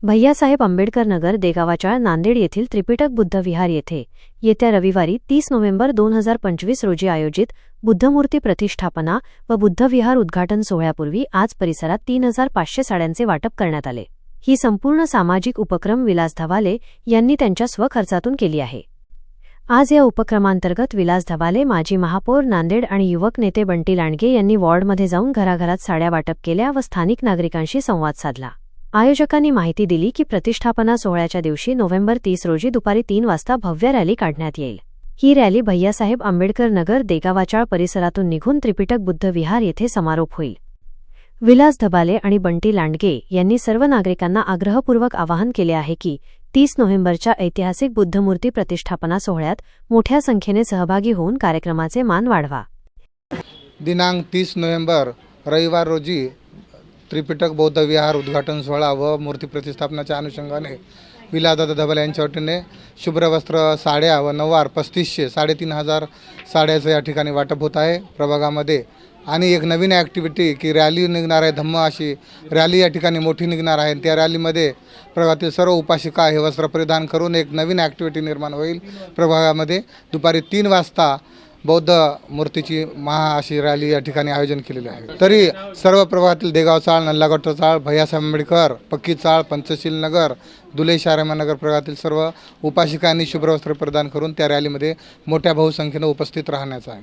भैयासाहेब आंबेडकर नगर देगावाचाळ नांदेड येथील त्रिपिटक बुद्ध विहार येथे येत्या रविवारी 30 नोव्हेंबर 2025 रोजी आयोजित बुद्धमूर्ती प्रतिष्ठापना व बुद्ध विहार उद्घाटन सोहळ्यापूर्वी आज परिसरात 3500 साड्यांचे वाटप करण्यात आले। ही संपूर्ण सामाजिक उपक्रम विलास धवाले यांनी त्यांच्या स्वखर्चातून केली आहे। आज या उपक्रमांतर्गत विलास धवाले, माजी महापौर नांदेड आणि युवक नेते बंटी लांडगे यांनी वॉर्डमध्ये जाऊन घराघरात साड्या वाटप केल्या व स्थानिक नागरिकांशी संवाद साधला। आयोजकांनी माहिती दिली की प्रतिष्ठापना सोहळ्याच्या दिवशी नोव्हेंबर 30 रोजी दुपारी 3 वाजता भव्य रॅली काढण्यात येईल। ही रॅली भैयासाहेब आंबेडकर नगर देगावाचाळ परिसरातून निघून त्रिपिटक बुद्ध विहार येथे समारोप होईल। विलास धबाले आणि बंटी लांडगे यांनी सर्व नागरिकांना आग्रहपूर्वक आवाहन केले आहे की 30 नोव्हेंबरच्या ऐतिहासिक बुद्धमूर्ती प्रतिष्ठापना सोहळ्यात मोठ्या संख्येने सहभागी होऊन कार्यक्रमाचे मान वाढवा। दिनांक 30 नोव्हेंबर रविवार रोजी त्रिपिटक बौद्ध विहार उद्घाटन सोहळा व मूर्ती प्रतिष्ठापनाच्या अनुषंगाने विलासदादा धबाले यांच्या वतीने शुभ्र वस्त्र, साड्या व नऊवार 3500 3,500 साड्याचं या ठिकाणी वाटप होत आहे प्रभागामध्ये। आणि एक नवीन ॲक्टिव्हिटी की रॅली निघणार आहे, धम्म अशी रॅली या ठिकाणी मोठी निघणार आहे। त्या रॅलीमध्ये प्रभागातील सर्व उपासिका हे वस्त्र परिधान करून एक नवीन ॲक्टिव्हिटी निर्माण होईल प्रभागामध्ये। दुपारी 3 वाजता बौद्ध मूर्तीची अशी रॅली या ठिकाणी आयोजन केलेले आहे। तरी सर्व प्रभागातील देगाव चाळ, नल्लागोट चाळ, भैयासाहेब आंबेडकर, पक्की चाळ, पंचशील नगर, दुले नगर प्रभागातील सर्व उपासिकांनी शुभ्र वस्त्र परिधान करून त्या रॅलीमध्ये मोठ्या बहुसंख्येने उपस्थित राहण्याचा आहे।